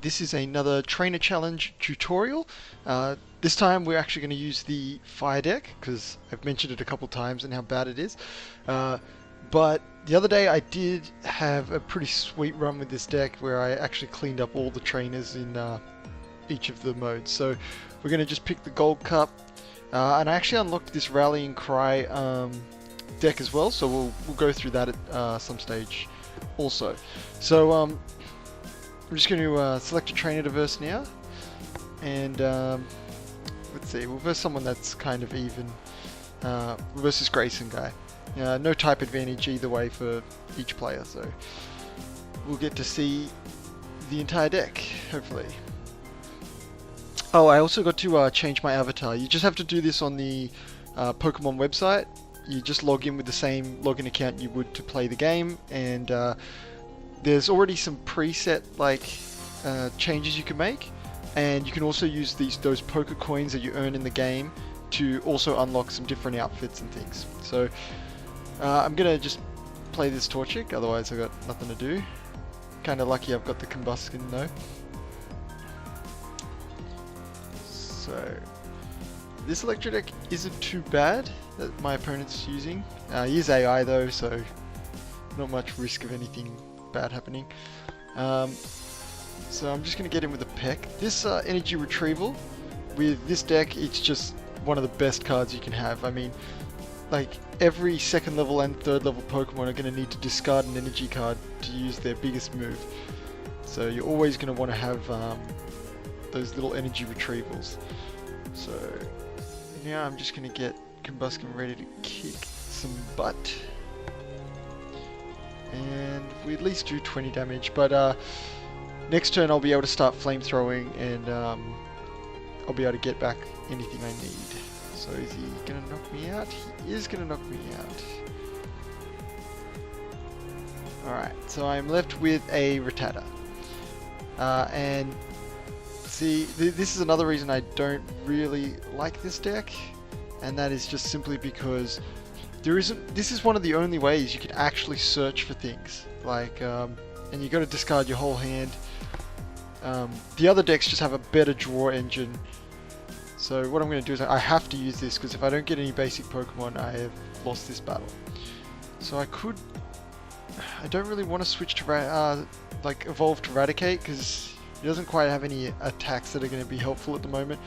this is another trainer challenge tutorial. This time we're actually going to use the fire deck because I've mentioned it a couple times and how bad it is. But the other day I did have a pretty sweet run with this deck where I actually cleaned up all the trainers in each of the modes. So we're going to just pick the Gold Cup, and I actually unlocked this Rallying Cry deck as well, so we'll go through that at some stage also. So I'm just going to select a trainer to verse now, and let's see, we'll verse someone that's kind of even, versus Grayson guy. No type advantage either way for each player, so we'll get to see the entire deck, hopefully. Oh, I also got to change my avatar. You just have to do this on the Pokemon website. You just log in with the same login account you would to play the game, and there's already some preset changes you can make, and you can also use those poker coins that you earn in the game to also unlock some different outfits and things. So I'm gonna just play this Torchic, otherwise I've got nothing to do. Kinda lucky I've got the Combuskin though. So this Electro deck isn't too bad that my opponent's using. He is AI though, so not much risk of anything bad happening. So I'm just going to get in with a Peck. This energy retrieval, with this deck, it's just one of the best cards you can have. I mean, like, every second level and third level Pokemon are going to need to discard an energy card to use their biggest move. So you're always going to want to have those little energy retrievals. So now I'm just going to get Combuskin ready to kick some butt. And we at least do 20 damage, but next turn I'll be able to start flamethrowing, and I'll be able to get back anything I need. So is he going to knock me out? He is going to knock me out. Alright, so I'm left with a Rattata. And see, this is another reason I don't really like this deck, and that is just simply because this is one of the only ways you can actually search for things, like, and you got to discard your whole hand. The other decks just have a better draw engine, so what I'm going to do is I have to use this, because if I don't get any basic Pokemon, I have lost this battle. So I don't really want to switch to evolve to Eradicate, because he doesn't quite have any attacks that are going to be helpful at the moment.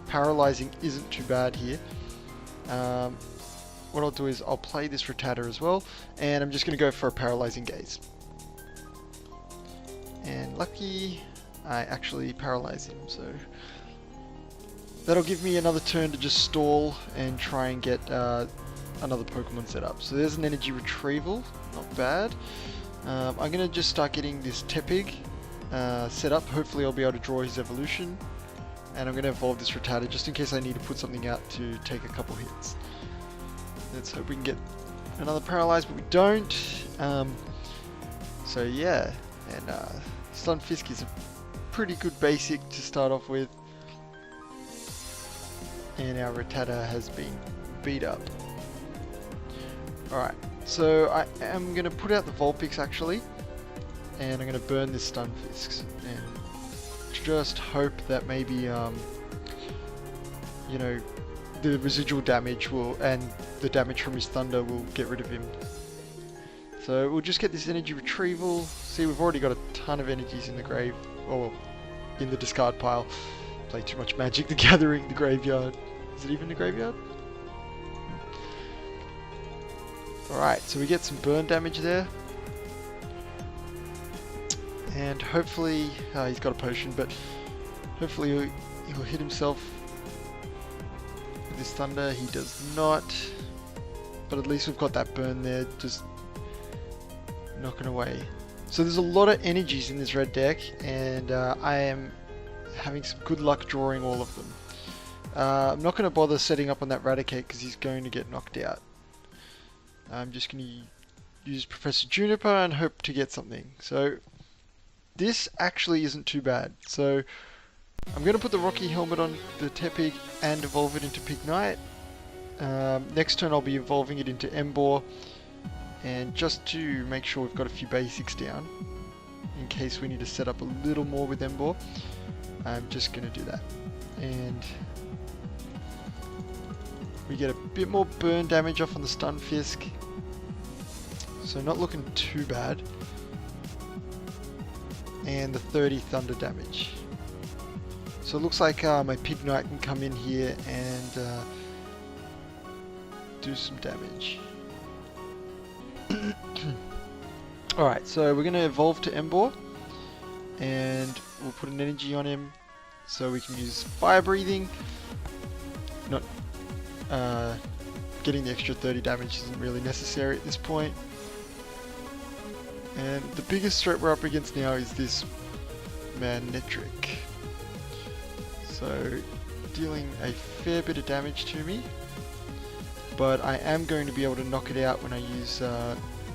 Paralyzing isn't too bad here. What I'll do is I'll play this Rattata as well, and I'm just going to go for a Paralyzing Gaze. And lucky, I actually paralyze him, so that'll give me another turn to just stall and try and get another Pokemon set up. So there's an energy retrieval, not bad. I'm going to just start getting this Tepig set up. Hopefully I'll be able to draw his evolution, and I'm going to evolve this Rattata just in case I need to put something out to take a couple hits. Let's hope we can get another Paralyze, but we don't. So yeah, and Stunfisk is a pretty good basic to start off with, and our Rattata has been beat up. Alright, so I am going to put out the Vulpix actually, and I'm going to burn this Stunfisk, and just hope that maybe, you know, the residual damage and the damage from his Thunder will get rid of him. So we'll just get this energy retrieval. See, we've already got a ton of energies in the grave, or in the discard pile. Play too much Magic the Gathering, the graveyard. Is it even the graveyard? Alright, so we get some burn damage there. And hopefully, he's got a potion, but hopefully he'll hit himself with this Thunder. He does not, but at least we've got that burn there, just knocking away. So there's a lot of energies in this red deck, and I am having some good luck drawing all of them. I'm not going to bother setting up on that Raticate because he's going to get knocked out. I'm just going to use Professor Juniper and hope to get something. So this actually isn't too bad. So I'm going to put the Rocky Helmet on the Tepig and evolve it into Pignite. Next turn I'll be evolving it into Emboar, and just to make sure we've got a few basics down, in case we need to set up a little more with Embor. I'm just going to do that. And we get a bit more burn damage off on the stun Fisk. So not looking too bad. And the 30 thunder damage. So it looks like my Pig Knight can come in here and do some damage. Alright, so we're going to evolve to Embor. And we'll put an energy on him so we can use fire breathing. Not getting the extra 30 damage isn't really necessary at this point. And the biggest threat we're up against now is this Magnetric. So dealing a fair bit of damage to me, but I am going to be able to knock it out when I use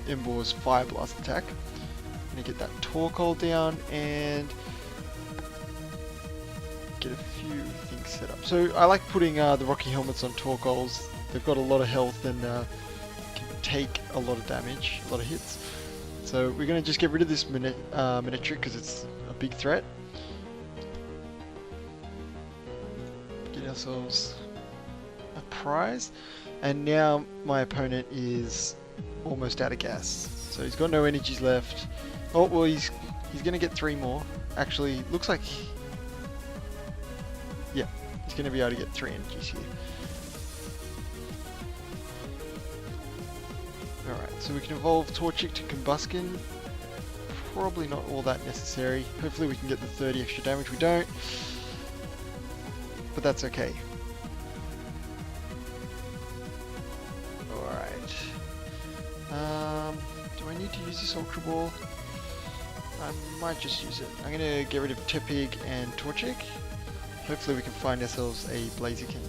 Embor's Fire Blast attack. I'm going to get that Torkoal down and get a few things set up. So I like putting the Rocky Helmets on Torkoals. They've got a lot of health and can take a lot of damage, a lot of hits. So we're going to just get rid of this Magnetric because it's a big threat. Get ourselves a prize. And now my opponent is almost out of gas. So he's got no energies left. Oh, well, he's going to get 3 more. Actually, looks like... yeah, he's going to be able to get 3 energies here. Alright, so we can evolve Torchic to Combuskin. Probably not all that necessary. Hopefully we can get the 30 extra damage. We don't. But that's okay. Alright. Do I need to use this Ultra Ball? I might just use it. I'm going to get rid of Tepig and Torchic. Hopefully we can find ourselves a Blaziken.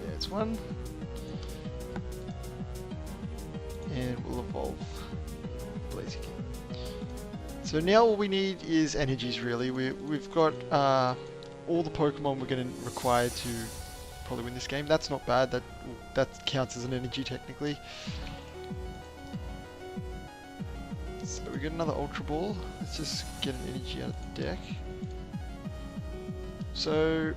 There's one. And we'll evolve Blaziken. So now all we need is energies really. We've got all the Pokemon we're going to require to probably win this game. That's not bad. That counts as an energy technically. So we get another Ultra Ball. Let's just get an energy out of the deck. So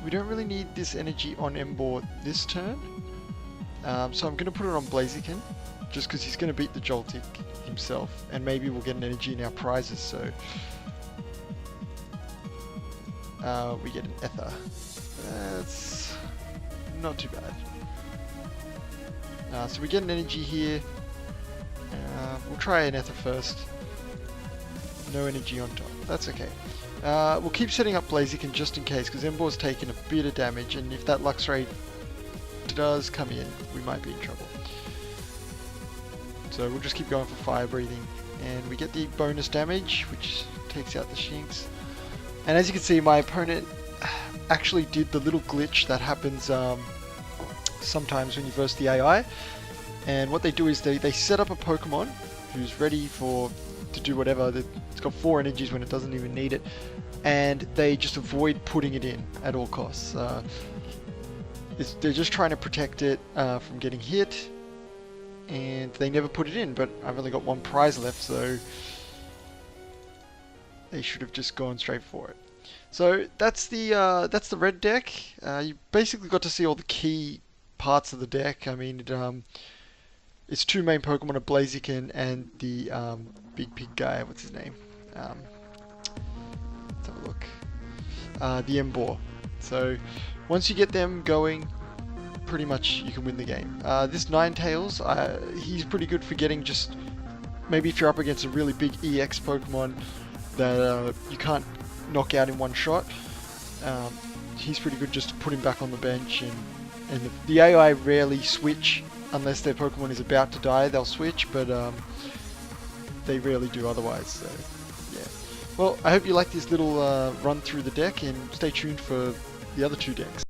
we don't really need this energy on Embor this turn. So I'm going to put it on Blaziken, just because he's going to beat the Joltik himself, and maybe we'll get an energy in our prizes, so we get an Ether. That's not too bad. So we get an energy here. We'll try an Ether first. No energy on top. That's okay. We'll keep setting up Blaziken just in case, because Embor's taken a bit of damage, and if that Luxray does come in, we might be in trouble. So we'll just keep going for fire breathing, and we get the bonus damage, which takes out the Shinx. And as you can see, my opponent actually did the little glitch that happens sometimes when you verse the AI. And what they do is they set up a Pokemon who's ready to do whatever. It's got 4 energies when it doesn't even need it, and they just avoid putting it in at all costs. They're just trying to protect it from getting hit, and they never put it in, but I've only got 1 prize left, so they should have just gone straight for it. So that's the red deck. You basically got to see all the key parts of the deck. I mean, it's 2 main Pokemon, a Blaziken and the big pig guy. What's his name? Let's have a look. The Embor. So once you get them going, pretty much you can win the game. This Ninetales, he's pretty good for getting just... maybe if you're up against a really big EX Pokemon that you can't knock out in one shot, he's pretty good just to put him back on the bench. And the AI rarely switch unless their Pokemon is about to die. They'll switch, but they rarely do otherwise. So yeah. Well, I hope you like this little run through the deck, and stay tuned for the other 2 decks.